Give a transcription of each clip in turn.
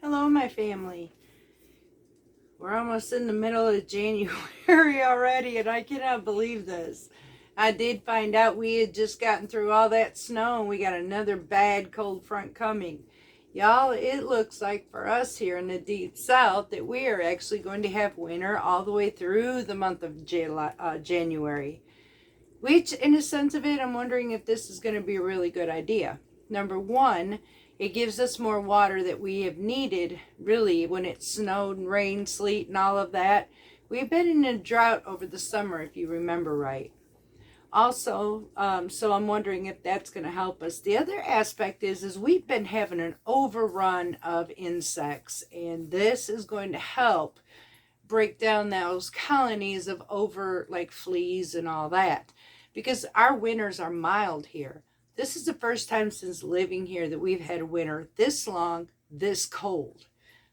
Hello, my family. We're almost in the middle of January already, and I cannot believe this. I did find out we had just gotten through all that snow, and we got another bad cold front coming. Y'all, it looks like for us here in the deep south that we are actually going to have winter all the way through the month of January. Which, in a sense of it, I'm wondering if this is going to be a really good idea. Number one, it gives us more water that we have needed, really, when it snowed and rained, sleet, and all of that. We've been in a drought over the summer, if you remember right. Also, so I'm wondering if that's going to help us. The other aspect is we've been having an overrun of insects, and this is going to help break down those colonies of like fleas and all that, because our winters are mild here. This is the first time since living here that we've had a winter this long, this cold.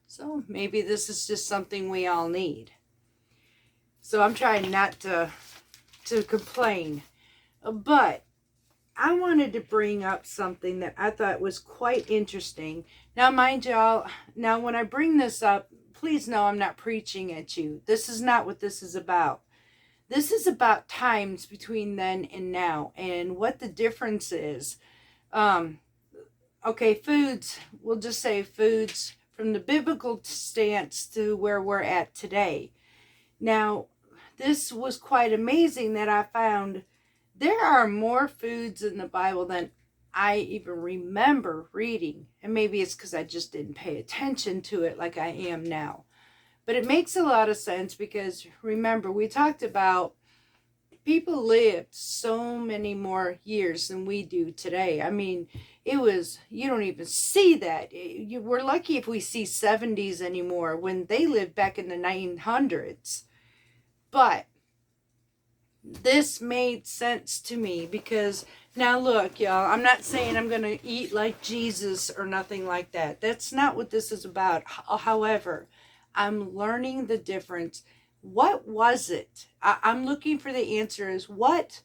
So maybe this is just something we all need. So I'm trying not to complain, but I wanted to bring up something that I thought was quite interesting. Now, mind y'all, now when I bring this up, please know I'm not preaching at you. This is not what this is about. This is about times between then and now and what the difference is. Okay, foods, we'll just say foods from the biblical stance to where we're at today. Now, this was quite amazing that I found there are more foods in the Bible than I even remember reading. And maybe it's because I just didn't pay attention to it like I am now. But it makes a lot of sense because remember, we talked about people lived so many more years than we do today. I mean, you don't even see that. We're lucky if we see 70s anymore when they lived back in the 900s. But this made sense to me because now look, y'all, I'm not saying I'm going to eat like Jesus or nothing like that. That's not what this is about. However, I'm learning the difference. What was it? I'm looking for the answer is what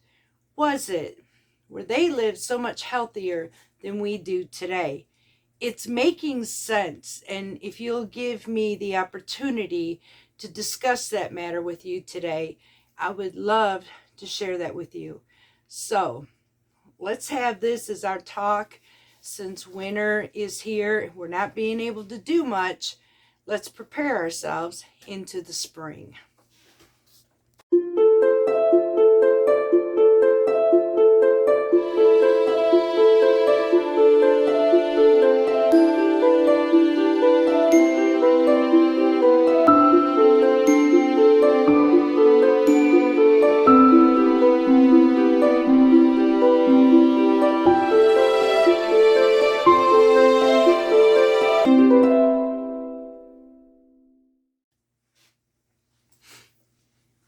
was it where they lived so much healthier than we do today? It's making sense. And if you'll give me the opportunity to discuss that matter with you today, I would love to share that with you. So let's have this as our talk. Since winter is here, we're not being able to do much. Let's prepare ourselves into the spring.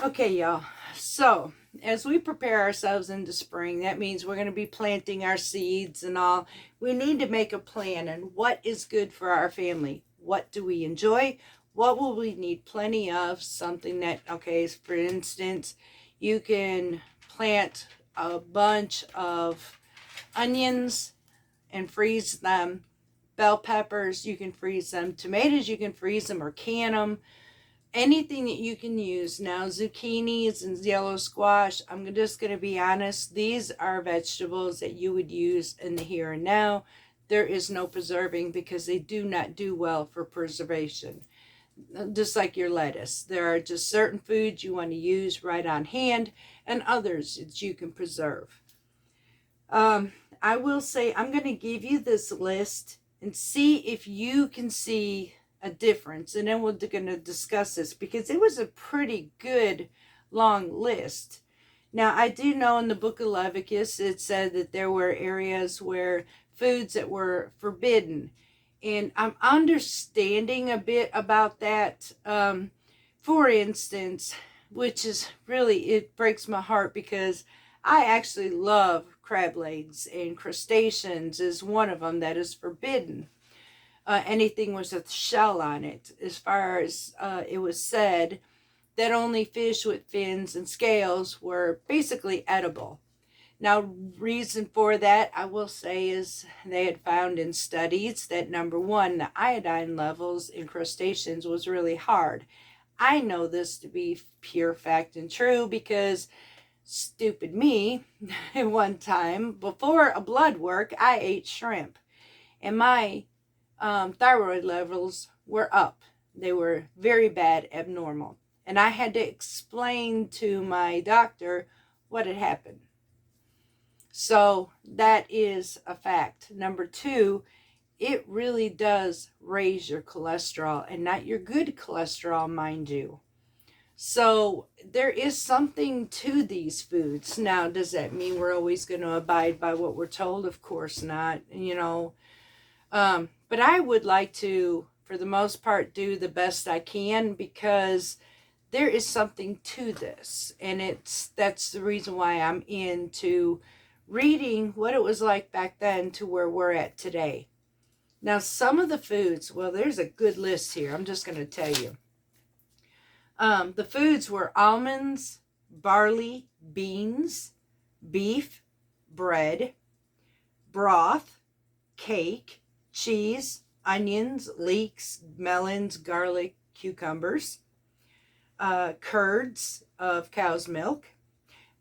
Okay, y'all. So, as we prepare ourselves into spring, that means we're going to be planting our seeds and all. We need to make a plan and what is good for our family. What do we enjoy? What will we need plenty of? Something that, okay, for instance, you can plant a bunch of onions and freeze them. Bell peppers, you can freeze them. Tomatoes, you can freeze them or can them. Anything that you can use. Now, zucchinis and yellow squash, I'm just going to be honest, these are vegetables that you would use in the here and now. There is no preserving because they do not do well for preservation. Just like your lettuce, there are just certain foods you want to use right on hand and others that you can preserve. I will say I'm going to give you this list and see if you can see a difference, and then we're going to discuss this because it was a pretty good long list. Now, I do know in the book of Leviticus it said that there were areas where foods that were forbidden, and I'm understanding a bit about that. For instance, which is really, it breaks my heart because I actually love crab legs, and crustaceans is one of them that is forbidden. Anything with a shell on it, as far as it was said that only fish with fins and scales were basically edible. Now, reason for that, I will say, is they had found in studies that number one, the iodine levels in crustaceans was really hard. I know this to be pure fact and true because stupid me, one time before a blood work, I ate shrimp and my thyroid levels were up. They were very bad, abnormal. And I had to explain to my doctor what had happened. So that is a fact. Number two, it really does raise your cholesterol, and not your good cholesterol, mind you. So there is something to these foods. Now, does that mean we're always going to abide by what we're told? Of course not, but I would like to, for the most part, do the best I can, because there is something to this, and that's the reason why I'm into reading what it was like back then to where we're at today. Now, some of the foods, well, there's a good list here. I'm just going to tell you. The foods were almonds, barley, beans, beef, bread, broth, cake, cheese, onions, leeks, melons, garlic, cucumbers, curds of cow's milk,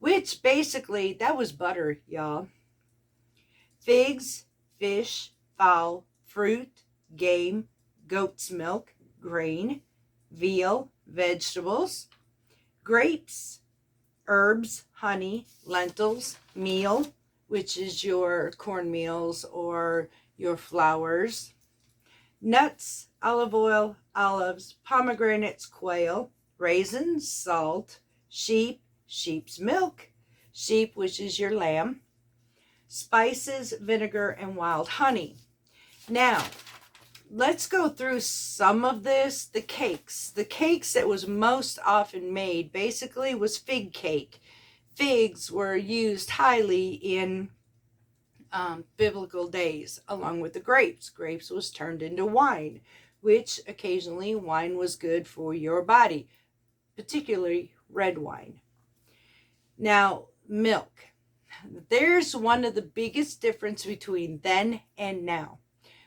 which basically, that was butter, y'all. Figs, fish, fowl, fruit, game, goat's milk, grain, veal, vegetables, grapes, herbs, honey, lentils, meal, which is your cornmeals or your flours, nuts, olive oil, olives, pomegranates, quail, raisins, salt, sheep, sheep's milk, sheep, which is your lamb, spices, vinegar, and wild honey. Now, let's go through some of this. The cakes that was most often made basically was fig cake. Figs were used highly in biblical days, along with the grapes. Grapes was turned into wine, which occasionally wine was good for your body, particularly red wine. Now, milk. There's one of the biggest difference between then and now.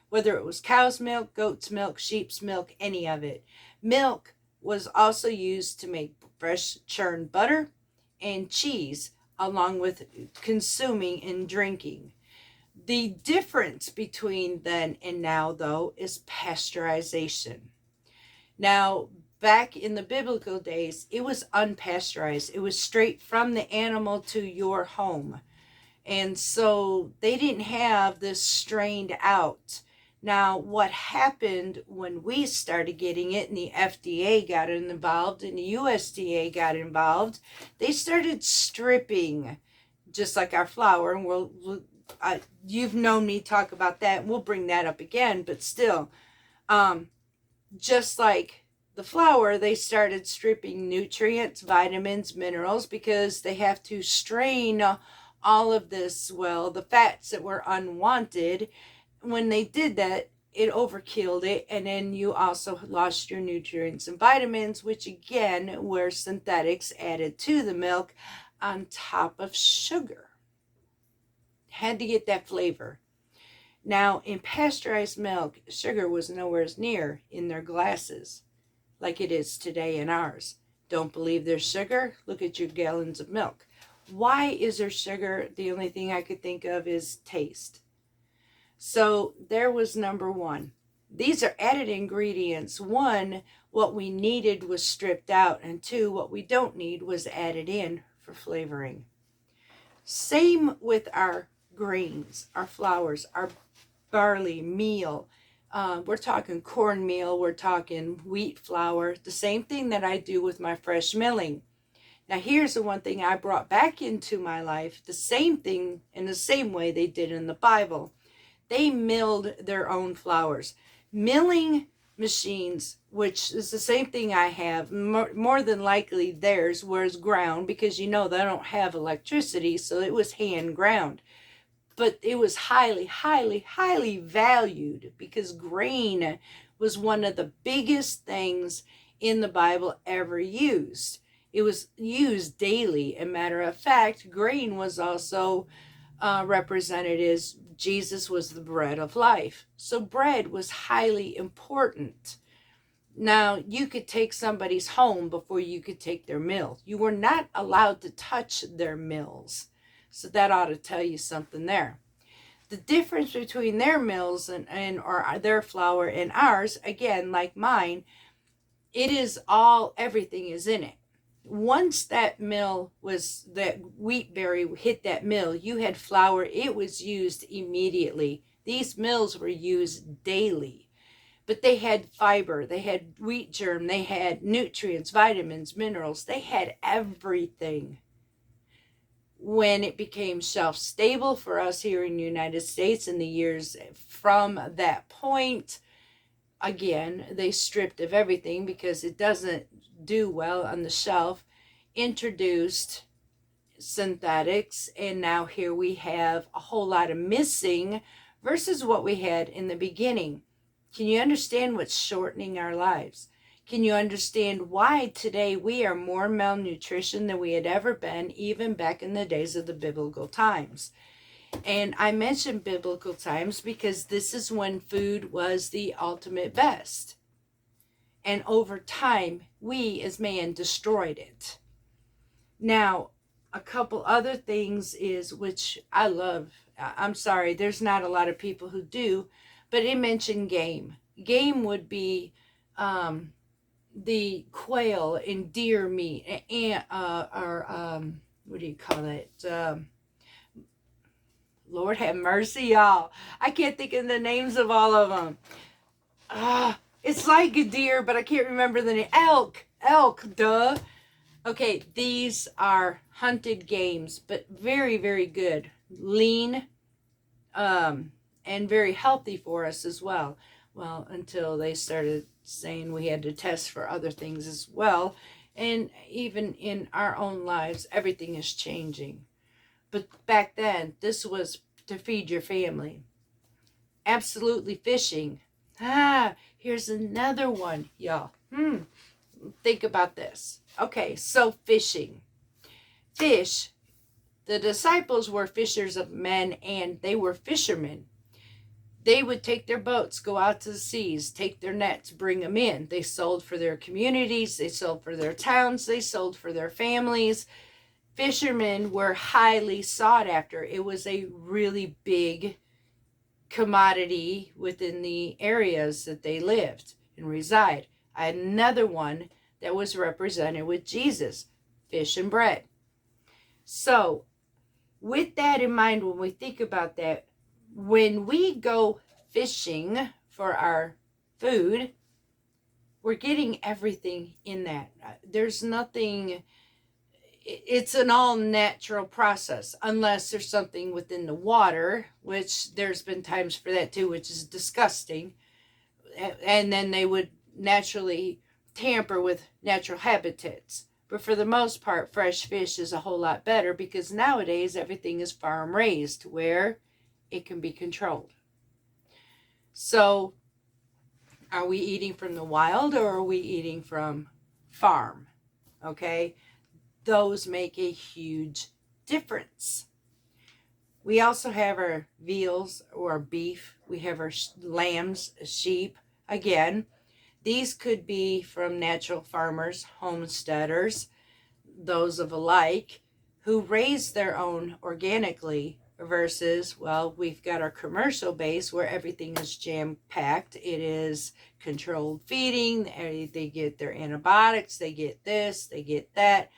Whether it was cow's milk, goat's milk, sheep's milk, any of it. Milk was also used to make fresh churned butter and cheese, along with consuming and drinking. The difference between then and now, though, is pasteurization. Now, back in the biblical days, it was unpasteurized. It was straight from the animal to your home. And so they didn't have this strained out. Now, what happened when we started getting it and the FDA got involved and the USDA got involved, they started stripping, just like our flour. And you've known me talk about that, and we'll bring that up again, but still, just like the flour, they started stripping nutrients, vitamins, minerals, because they have to strain all of this, well, the fats that were unwanted. When they did that, it overkilled it, and then you also lost your nutrients and vitamins, which again were synthetics added to the milk on top of sugar. Had to get that flavor. Now, in pasteurized milk, sugar was nowhere near in their glasses like it is today in ours. Don't believe there's sugar? Look at your gallons of milk. Why is there sugar? The only thing I could think of is taste. So there was number one. These are added ingredients. One, what we needed was stripped out, and two, what we don't need was added in for flavoring. Same with our grains, our flours, our barley, meal. We're talking cornmeal, we're talking wheat flour, the same thing that I do with my fresh milling. Now, here's the one thing I brought back into my life, the same thing in the same way they did in the Bible. They milled their own flours. Milling machines, which is the same thing I have, more than likely theirs was ground, because they don't have electricity, so it was hand ground. But it was highly, highly, highly valued, because grain was one of the biggest things in the Bible ever used. It was used daily. A matter of fact, grain was also represented as Jesus was the bread of life. So bread was highly important. Now, you could take somebody's home before you could take their meal. You were not allowed to touch their meals. So that ought to tell you something there. The difference between their meals and or their flour and ours, again, like mine, it is all, everything is in it. Once that wheat berry hit that mill, you had flour. It was used immediately. These mills were used daily. But they had fiber, they had wheat germ, they had nutrients, vitamins, minerals, they had everything. When it became shelf-stable for us here in the United States in the years from that point, again, they stripped of everything because it doesn't do well on the shelf, introduced synthetics, and now here we have a whole lot of missing versus what we had in the beginning. Can you understand what's shortening our lives? Can you understand why today we are more malnutrition than we had ever been, even back in the days of the biblical times? And I mention biblical times because this is when food was the ultimate best. And over time, we as man destroyed it. Now, a couple other things is, which I love, I'm sorry, there's not a lot of people who do, but it mentioned game. Game would be the quail and deer meat, and what do you call it? Lord have mercy, y'all. I can't think of the names of all of them. It's like a deer, but I can't remember the name. Elk, duh. Okay, these are hunted games, but very, very good. Lean, and very healthy for us as well. Well, until they started saying we had to test for other things as well. And even in our own lives, everything is changing. But back then, this was to feed your family. Absolutely fishing. Here's another one, y'all. Think about this. Okay, so fishing. Fish. The disciples were fishers of men, and they were fishermen. They would take their boats, go out to the seas, take their nets, bring them in. They sold for their communities. They sold for their towns. They sold for their families. Fishermen were highly sought after. It was a really big commodity within the areas that they lived and reside. Another one that was represented with Jesus, fish and bread. So, with that in mind, when we think about that, when we go fishing for our food, we're getting everything in that. There's nothing, it's an all natural process, unless there's something within the water, which there's been times for that too, which is disgusting. And then they would naturally tamper with natural habitats. But for the most part, fresh fish is a whole lot better because nowadays everything is farm raised where it can be controlled. So, are we eating from the wild or are we eating from farm? Okay, those make a huge difference. We also have our veals or beef. We have our lambs, sheep. Again, these could be from natural farmers, homesteaders, those of alike, who raise their own organically versus, well, we've got our commercial base where everything is jam-packed. It is controlled feeding. They get their antibiotics. They get this. They get that.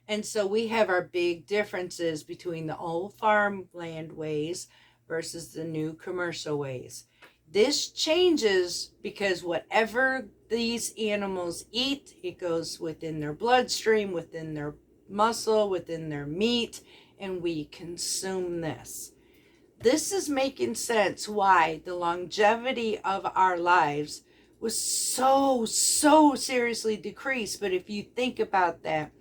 And so we have our big differences between the old farmland ways versus the new commercial ways. This changes because whatever these animals eat, it goes within their bloodstream, within their muscle, within their meat, and we consume this. This is making sense why the longevity of our lives was so seriously decreased. But if you think about that,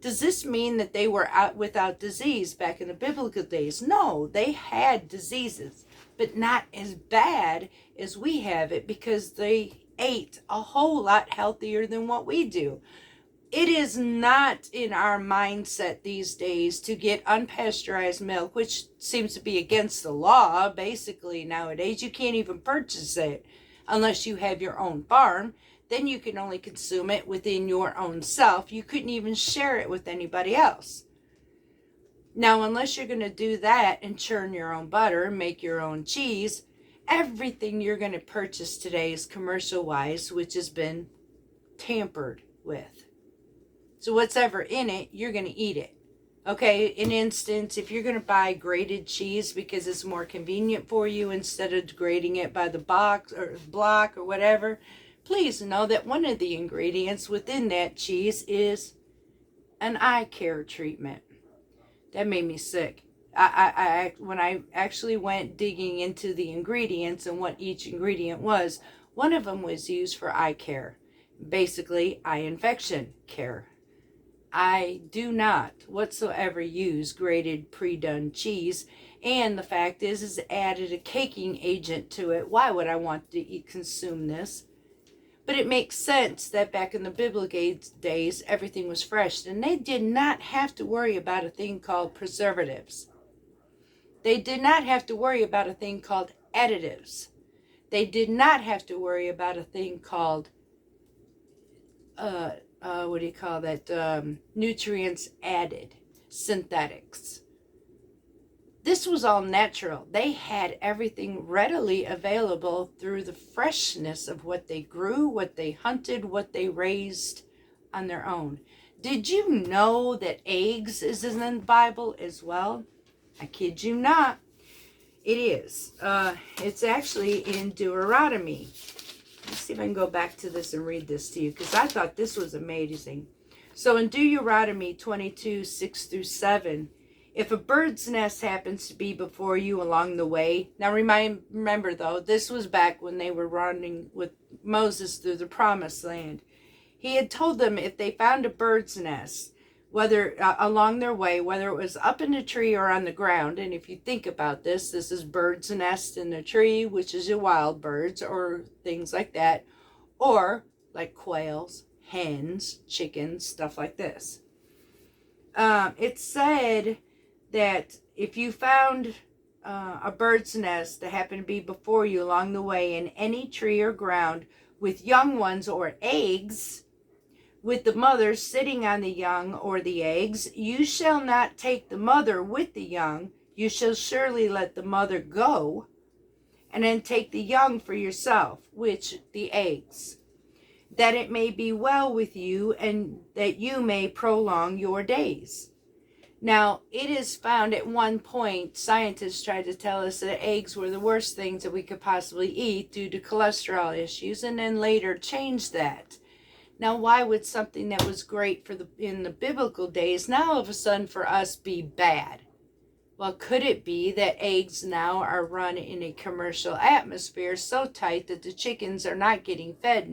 does this mean that they were out without disease back in the biblical days? No, they had diseases, but not as bad as we have it because they ate a whole lot healthier than what we do. It is not in our mindset these days to get unpasteurized milk, which seems to be against the law basically nowadays. You can't even purchase it unless you have your own farm. Then you can only consume it within your own self. You couldn't even share it with anybody else. Now, unless you're going to do that and churn your own butter, make your own cheese, everything you're going to purchase today is commercial wise, which has been tampered with. So what's ever in it, you're going to eat it. Okay, in instance, if you're going to buy grated cheese because it's more convenient for you instead of grating it by the box or block or whatever, please know that one of the ingredients within that cheese is an eye care treatment. That made me sick. When I actually went digging into the ingredients and what each ingredient was, one of them was used for eye care. Basically, eye infection care. I do not whatsoever use grated pre-done cheese, and the fact is added a caking agent to it. Why would I want to consume this? But it makes sense that back in the biblical days, everything was fresh, and they did not have to worry about a thing called preservatives. They did not have to worry about a thing called additives. They did not have to worry about a thing called nutrients added, synthetics. This was all natural. They had everything readily available through the freshness of what they grew, what they hunted, what they raised on their own. Did you know that eggs is in the Bible as well? I kid you not. It is. It's actually in Deuteronomy. Let's see if I can go back to this and read this to you, because I thought this was amazing. So in Deuteronomy 22, 6 through 7, if a bird's nest happens to be before you along the way, now remember though, this was back when they were running with Moses through the promised land. He had told them if they found a bird's nest, whether along their way, whether it was up in a tree or on the ground, and if you think about this, this is bird's nest in the tree, which is your wild birds or things like that, or like quails, hens, chickens, stuff like this. It said that if you found a bird's nest that happened to be before you along the way in any tree or ground with young ones or eggs, with the mother sitting on the young or the eggs, you shall not take the mother with the young. You shall surely let the mother go, and then take the young for yourself, which the eggs, that it may be well with you, and that you may prolong your days. Now, it is found at one point, scientists tried to tell us that eggs were the worst things that we could possibly eat due to cholesterol issues, and then later changed that. Now, why would something that was great in the biblical days now all of a sudden for us be bad? Well, could it be that eggs now are run in a commercial atmosphere so tight that the chickens are not getting fed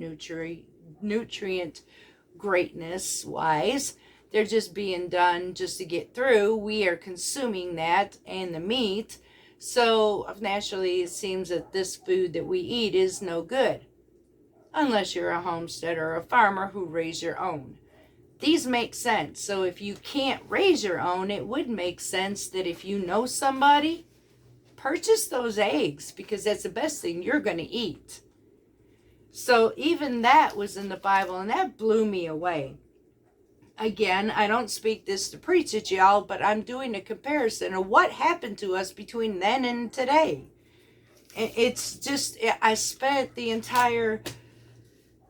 nutrient greatness wise? They're just being done just to get through. We are consuming that and the meat. So naturally, it seems that this food that we eat is no good. Unless you're a homesteader or a farmer who raise your own. These make sense. So if you can't raise your own, it would make sense that if you know somebody, purchase those eggs, because that's the best thing you're going to eat. So even that was in the Bible, and that blew me away. Again, I don't speak this to preach at y'all, but I'm doing a comparison of what happened to us between then and today. It's just, I spent the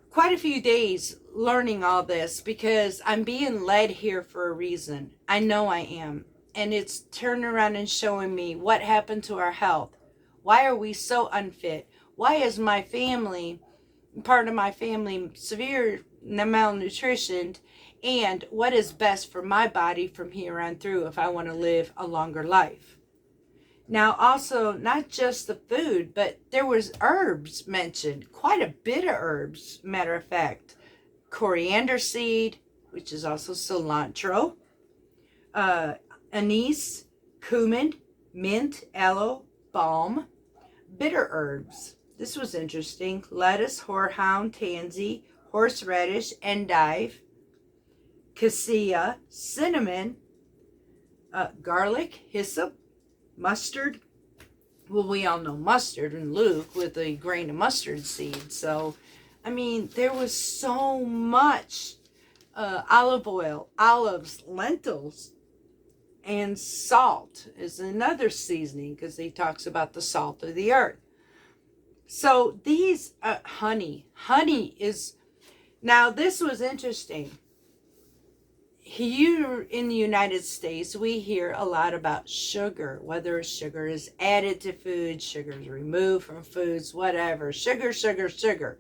quite a few days learning all this because I'm being led here for a reason. I know I am. And it's turning around and showing me what happened to our health. Why are we so unfit? Why is part of my family, severe malnutritioned? And what is best for my body from here on through if I want to live a longer life? Now, also, not just the food, but there was herbs mentioned. Quite a bit of herbs, matter of fact. Coriander seed, which is also cilantro. Anise, cumin, mint, aloe, balm. Bitter herbs. This was interesting. Lettuce, horehound, tansy, horseradish, endive. cassia, cinnamon, garlic, hyssop, mustard. Well, we all know mustard and Luke with a grain of mustard seed. So, I mean, there was so much olive oil, olives, lentils, and salt is another seasoning because he talks about the salt of the earth. So these, honey is, now this was interesting. Here in the United States, we hear a lot about sugar, whether sugar is added to food, sugar is removed from foods, whatever. Sugar, sugar, sugar.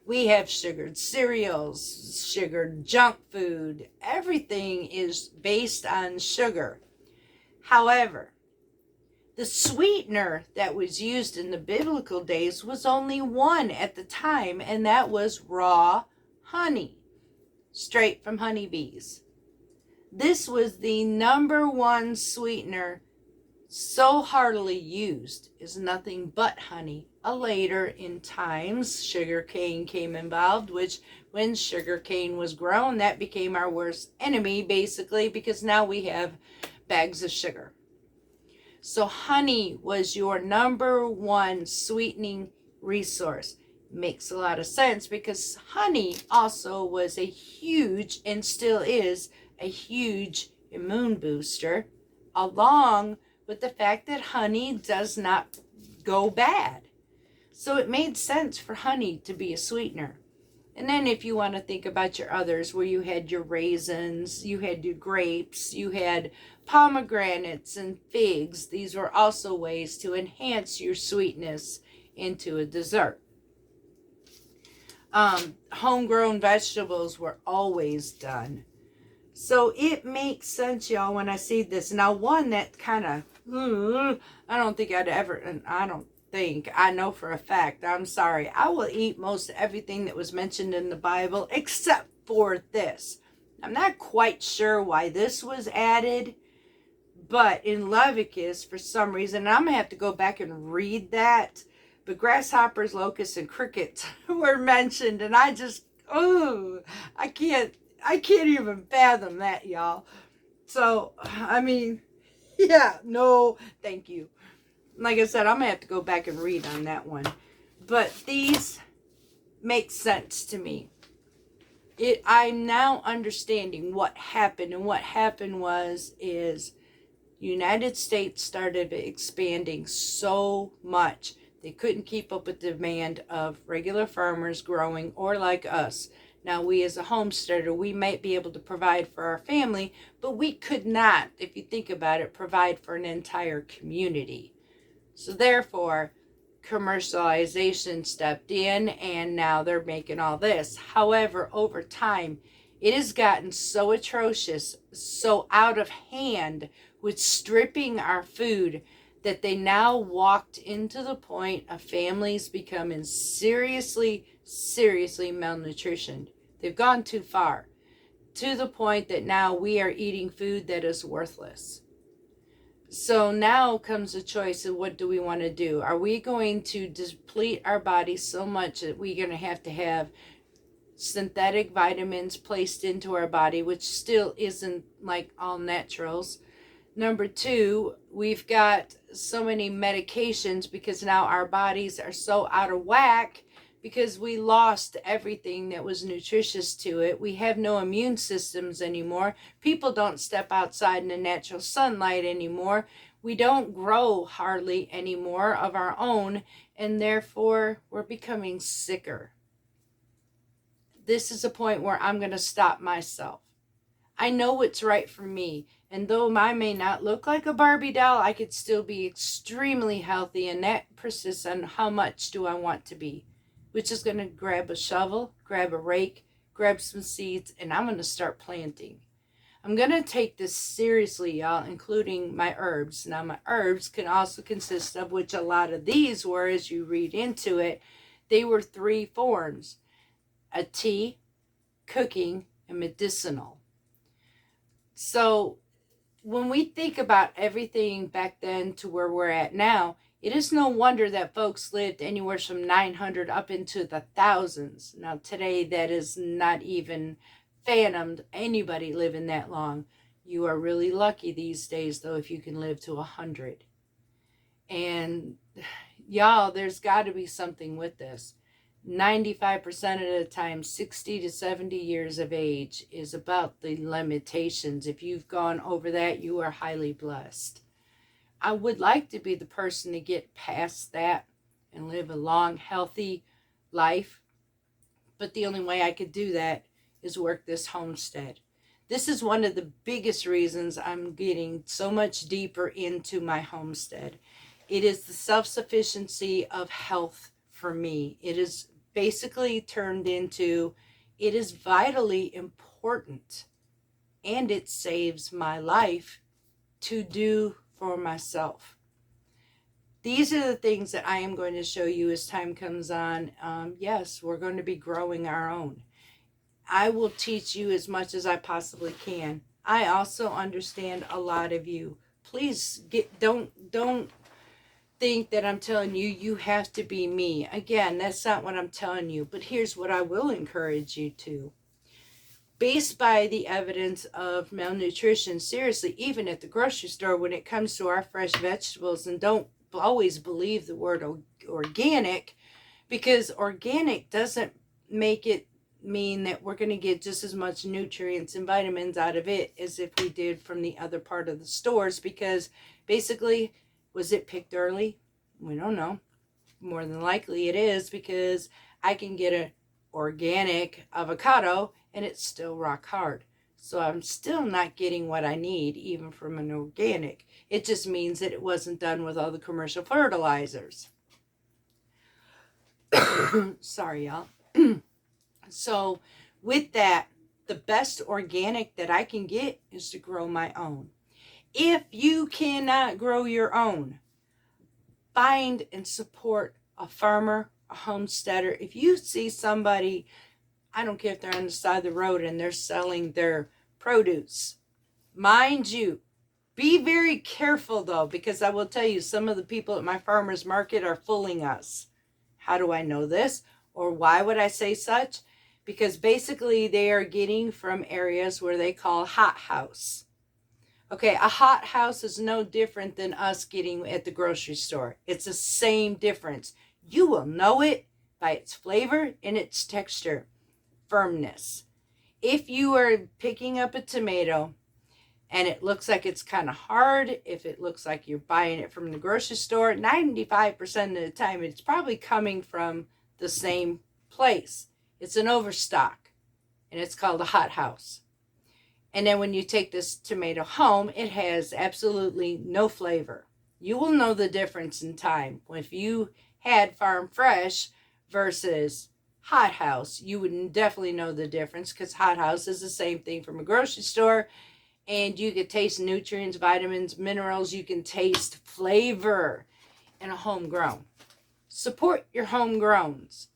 We have sugared cereals, sugared junk food. Everything is based on sugar. However, the sweetener that was used in the biblical days was only one at the time, and that was raw honey, straight from honeybees. This was the number one sweetener so heartily used is nothing but honey. Later in times, sugar cane came involved, which when sugar cane was grown, that became our worst enemy, basically, because now we have bags of sugar. So honey was your number one sweetening resource. Makes a lot of sense because honey also was a huge, and still is, a huge immune booster, along with the fact that honey does not go bad. So it made sense for honey to be a sweetener. And then if you want to think about your others, where you had your raisins, you had your grapes, you had pomegranates and figs, these were also ways to enhance your sweetness into a dessert. Homegrown vegetables were always done. So it makes sense, y'all, when I see this. Now, one that kind of, I don't think I'd ever, and I know for a fact, I'm sorry, I will eat most everything that was mentioned in the Bible except for this. I'm not quite sure why this was added, but in Leviticus, for some reason, and I'm going to have to go back and read that, but grasshoppers, locusts, and crickets were mentioned, and I just, I can't even fathom that, y'all. So, I mean, yeah, no, thank you. Like I said, I'm going to have to go back and read on that one. But these make sense to me. I'm now understanding what happened. And what happened is United States started expanding so much. They couldn't keep up with the demand of regular farmers growing, or like us. Now, we as a homesteader, we might be able to provide for our family, but we could not, if you think about it, provide for an entire community. So therefore, commercialization stepped in, and now they're making all this. However, over time, it has gotten so atrocious, so out of hand with stripping our food, that they now walked into the point of families becoming seriously malnutritioned. They've gone too far, to the point that now we are eating food that is worthless. So now comes the choice of what do we want to do? Are we going to deplete our bodies so much that we're going to have synthetic vitamins placed into our body, which still isn't like all naturals? Number two, we've got so many medications because now our bodies are so out of whack because we lost everything that was nutritious to it. We have no immune systems anymore. People don't step outside in the natural sunlight anymore. We don't grow hardly anymore of our own, and therefore we're becoming sicker. This is a point where I'm going to stop myself. I know what's right for me. And though I may not look like a Barbie doll, I could still be extremely healthy. And that persists on how much do I want to be. Which is going to grab a shovel, grab a rake, grab some seeds, and I'm going to start planting. I'm going to take this seriously, y'all, including my herbs. Now, my herbs can also consist of, which a lot of these were, as you read into it, they were three forms: a tea, cooking, and medicinal. So when we think about everything back then to where we're at now, it is no wonder that folks lived anywhere from 900 up into the thousands. Now today that is not even fathomed anybody living that long. You are really lucky these days, though, if you can live to 100. And y'all, there's got to be something with this. 95% of the time, 60 to 70 years of age is about the limitations. If you've gone over that, you are highly blessed. I would like to be the person to get past that and live a long, healthy life. But the only way I could do that is work this homestead. This is one of the biggest reasons I'm getting so much deeper into my homestead. It is the self-sufficiency of health for me. It is basically turned into, it is vitally important, and it saves my life to do for myself. These are the things that I am going to show you as time comes on. Yes, we're going to be growing our own. I will teach you as much as I possibly can. I also understand a lot of you. Please don't think that I'm telling you you have to be me. Again, that's not what I'm telling you. But here's what I will encourage you to. Based by the evidence of malnutrition, seriously, even at the grocery store, when it comes to our fresh vegetables, and don't always believe the word organic, because organic doesn't make it mean that we're going to get just as much nutrients and vitamins out of it as if we did from the other part of the stores, because basically, was it picked early? We don't know. More than likely it is, because I can get an organic avocado and it's still rock hard. So I'm still not getting what I need even from an organic. It just means that it wasn't done with all the commercial fertilizers. Sorry, y'all. So with that, the best organic that I can get is to grow my own. If you cannot grow your own, find and support a farmer, a homesteader. If you see somebody, I don't care if they're on the side of the road and they're selling their produce, mind you, be very careful though, because I will tell you, some of the people at my farmer's market are fooling us. How do I know this? Or why would I say such? Because basically they are getting from areas where they call hot house. Okay, a hot house is no different than us getting at the grocery store. It's the same difference. You will know it by its flavor and its texture, firmness. If you are picking up a tomato and it looks like it's kind of hard, if it looks like you're buying it from the grocery store, 95% of the time it's probably coming from the same place. It's an overstock, and it's called a hot house. And then when you take this tomato home, it has absolutely no flavor. You will know the difference in time. If you had farm fresh versus hot house, you would definitely know the difference, because hot house is the same thing from a grocery store, and you can taste nutrients, vitamins, minerals. You can taste flavor in a homegrown. Support your homegrowns.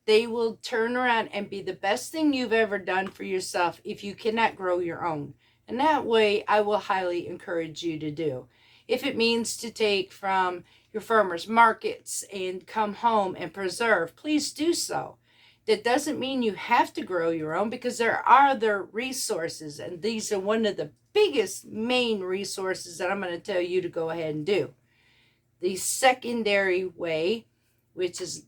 They will turn around and be the best thing you've ever done for yourself if you cannot grow your own. And that way, I will highly encourage you to do. If it means to take from your farmers markets and come home and preserve, please do so. That doesn't mean you have to grow your own, because there are other resources, and these are one of the biggest main resources that I'm going to tell you to go ahead and do. The secondary way, which is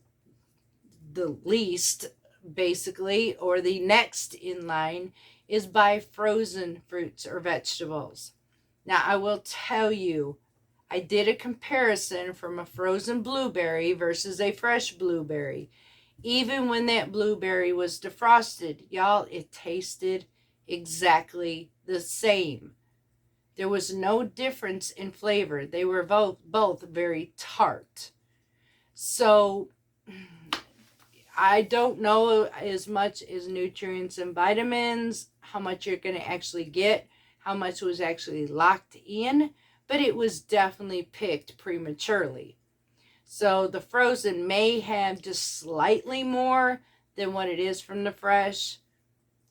the least basically, or the next in line, is buy frozen fruits or vegetables. Now I will tell you, I did a comparison from a frozen blueberry versus a fresh blueberry. Even when that blueberry was defrosted, y'all, it tasted exactly the same. There was no difference in flavor. They were both very tart. So I don't know as much as nutrients and vitamins, how much you're going to actually get, how much was actually locked in, but it was definitely picked prematurely. So the frozen may have just slightly more than what it is from the fresh.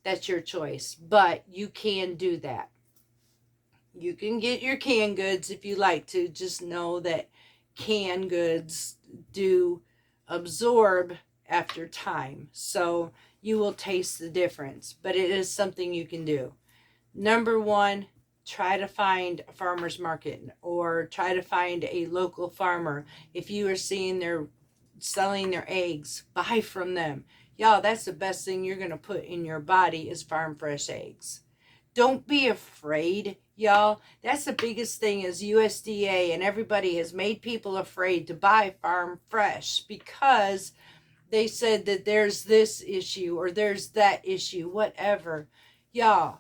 That's your choice, but you can do that. You can get your canned goods if you like to. Just know that canned goods do absorb after time. So you will taste the difference, but it is something you can do. Number one, try to find a farmer's market or try to find a local farmer. If you are seeing they're selling their eggs, buy from them. Y'all, that's the best thing you're going to put in your body is farm fresh eggs. Don't be afraid, y'all. That's the biggest thing is USDA and everybody has made people afraid to buy farm fresh because they said that there's this issue or there's that issue, whatever. Y'all,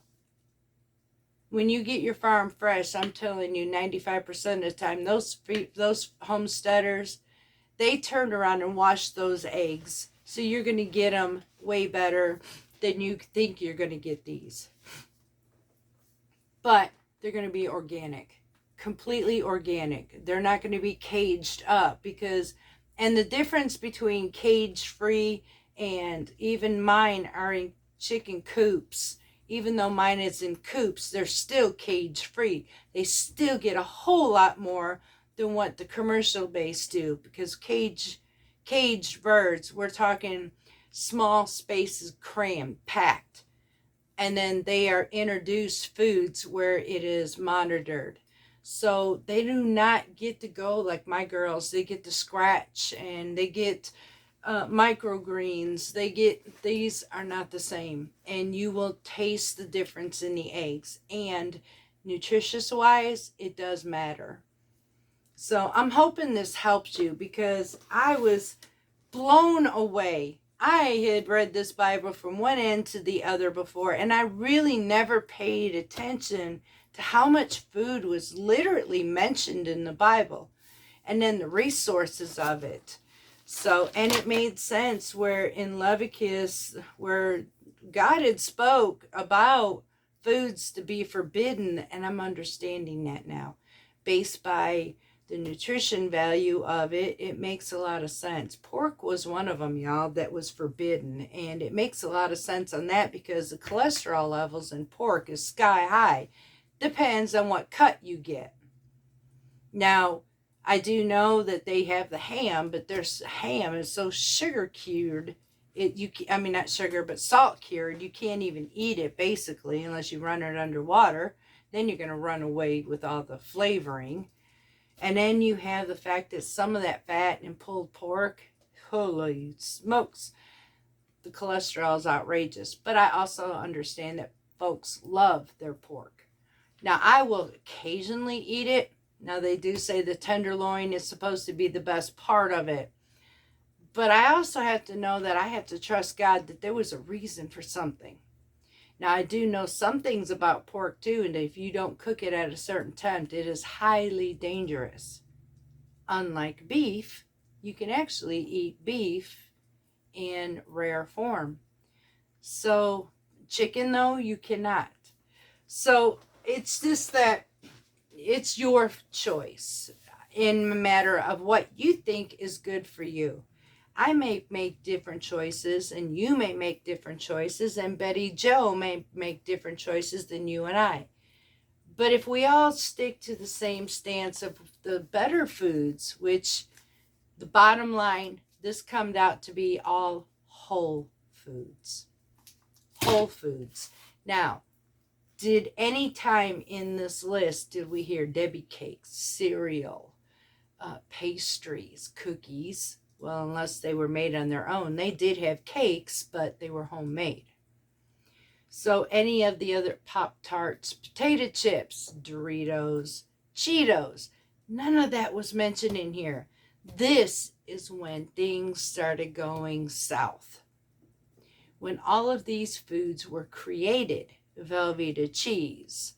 when you get your farm fresh, I'm telling you 95% of the time, those homesteaders, they turned around and washed those eggs. So you're going to get them way better than you think you're going to get these. But they're going to be organic, completely organic. They're not going to be caged up and the difference between cage free and even mine are in chicken coops. Even though mine is in coops, they're still cage free. They still get a whole lot more than what the commercial base do because caged birds, we're talking small spaces crammed, packed. And then they are introduced foods where it is monitored. So they do not get to go like my girls. They get to scratch and they get microgreens. These are not the same. And you will taste the difference in the eggs. And nutritious wise, it does matter. So I'm hoping this helps you because I was blown away. I had read this Bible from one end to the other before, and I really never paid attention to how much food was literally mentioned in the Bible and then the resources of it. So, and it made sense where in Leviticus, where God had spoke about foods to be forbidden, and I'm understanding that now based by the nutrition value of it. It makes a lot of sense. Pork was one of them, y'all, that was forbidden, and it makes a lot of sense on that because the cholesterol levels in pork is sky high. Depends on what cut you get. Now, I do know that they have the ham, but their ham is so sugar cured. Not sugar, but salt cured. You can't even eat it basically unless you run it underwater. Then you're going to run away with all the flavoring. And then you have the fact that some of that fat in pulled pork, holy smokes, the cholesterol is outrageous. But I also understand that folks love their pork. Now, I will occasionally eat it. Now, they do say the tenderloin is supposed to be the best part of it. But I also have to know that I have to trust God that there was a reason for something. Now, I do know some things about pork too, and if you don't cook it at a certain temp, it is highly dangerous. Unlike beef, you can actually eat beef in rare form. So, chicken though, you cannot. So, it's just that it's your choice in the matter of what you think is good for you. I may make different choices and you may make different choices and Betty Joe may make different choices than you and I. But if we all stick to the same stance of the better foods, which the bottom line, this comes out to be all whole foods. Whole foods. Now, did any time in this list did we hear Debbie cakes, cereal, pastries, cookies? Well, unless they were made on their own. They did have cakes, but they were homemade. So any of the other Pop-Tarts, potato chips, Doritos, Cheetos, none of that was mentioned in here. This is when things started going south. When all of these foods were created, Velveeta cheese,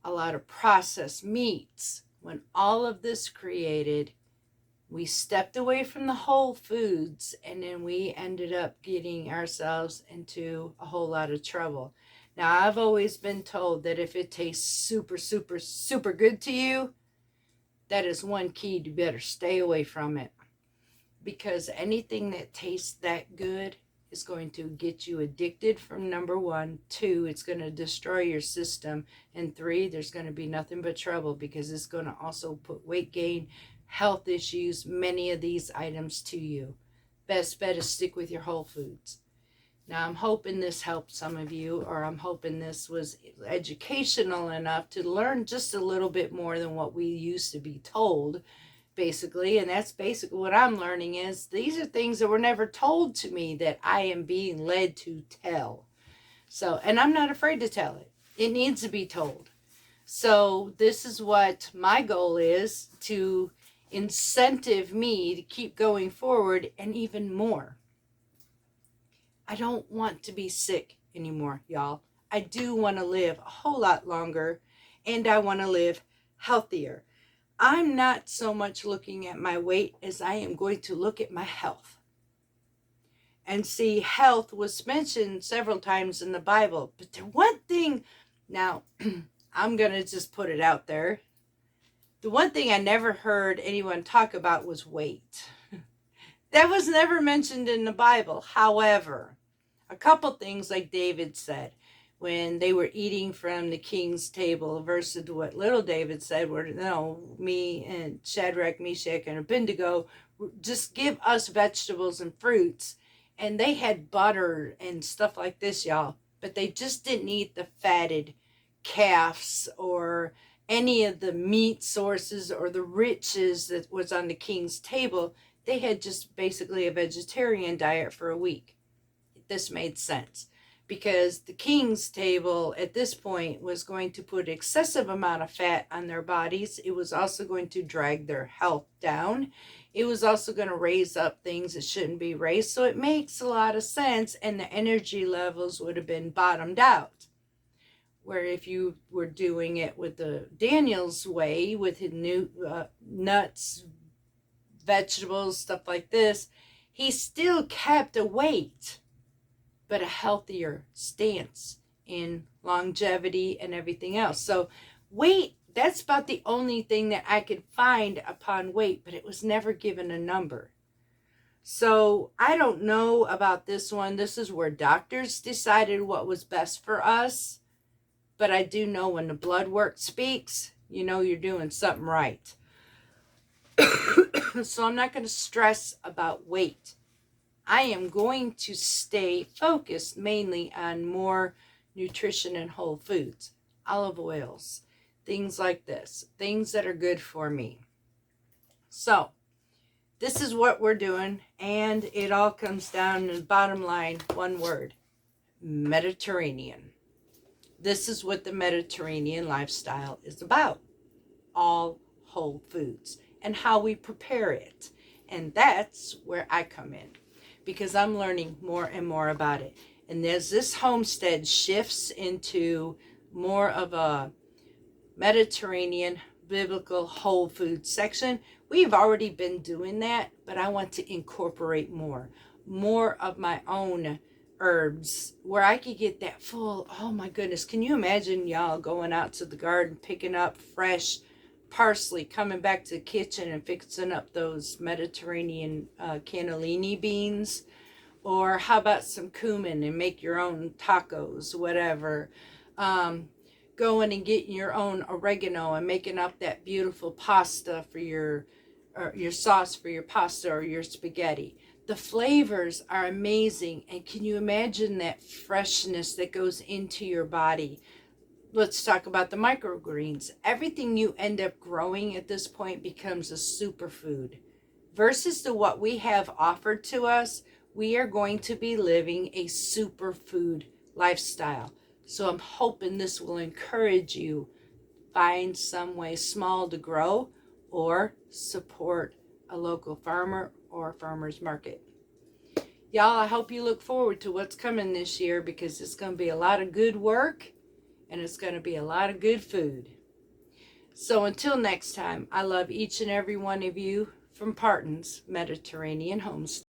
a lot of processed meats, when all of this created, we stepped away from the whole foods and then we ended up getting ourselves into a whole lot of trouble. Now, I've always been told that if it tastes super, super, super good to you, that is one key to better stay away from it. Because anything that tastes that good is going to get you addicted from number one. 2, it's going to destroy your system. And 3, there's going to be nothing but trouble because it's going to also put weight gain, health issues, many of these items to you. best bet is stick with your whole foods. Now, I'm hoping this helped some of you, or I'm hoping this was educational enough to learn just a little bit more than what we used to be told, basically. And that's basically what I'm learning is these are things that were never told to me that I am being led to tell. So, and I'm not afraid to tell it. It needs to be told. So this is what my goal is, to incentive me to keep going forward and even more. I don't want to be sick anymore, y'all. I do want to live a whole lot longer, and I want to live healthier. I'm not so much looking at my weight as I am going to look at my health. And see, health was mentioned several times in the Bible. But the one thing, now, I'm going to just put it out there. The one thing I never heard anyone talk about was weight. That was never mentioned in the Bible. However, a couple things like David said when they were eating from the king's table versus what little David said, where, no, me and Shadrach, Meshach, and Abednego, just give us vegetables and fruits. And they had butter and stuff like this, y'all. But they just didn't eat the fatted calves or any of the meat sources or the riches that was on the king's table. They had just basically a vegetarian diet for a week. This made sense because the king's table at this point was going to put excessive amount of fat on their bodies. It was also going to drag their health down. It was also going to raise up things that shouldn't be raised. So it makes a lot of sense, and the energy levels would have been bottomed out. Where if you were doing it with the Daniel's way, with his new nuts, vegetables, stuff like this, he still kept a weight, but a healthier stance in longevity and everything else. So weight, that's about the only thing that I could find upon weight, but it was never given a number. So I don't know about this one. This is where doctors decided what was best for us. But I do know when the blood work speaks, you know you're doing something right. So I'm not going to stress about weight. I am going to stay focused mainly on more nutrition and whole foods, olive oils, things like this, things that are good for me. So this is what we're doing, and it all comes down to the bottom line, one word: Mediterranean. This is what the Mediterranean lifestyle is about. All whole foods and how we prepare it. And that's where I come in, because I'm learning more and more about it. And as this homestead shifts into more of a Mediterranean biblical whole food section, we've already been doing that, but I want to incorporate more of my own herbs where I could get that full. Oh my goodness, can you imagine y'all going out to the garden, picking up fresh parsley, coming back to the kitchen and fixing up those Mediterranean cannellini beans? Or how about some cumin and make your own tacos, whatever. Going and getting your own oregano and making up that beautiful pasta for your sauce for your pasta or your spaghetti. The flavors are amazing, and can you imagine that freshness that goes into your body? Let's talk about the microgreens. Everything you end up growing at this point becomes a superfood. Versus to what we have offered to us, we are going to be living a superfood lifestyle. So I'm hoping this will encourage you. Find some way small to grow or support a local farmer or farmer's market. Y'all, I hope you look forward to what's coming this year, because it's going to be a lot of good work and it's going to be a lot of good food. So until next time, I love each and every one of you from Parton's Mediterranean Homestead.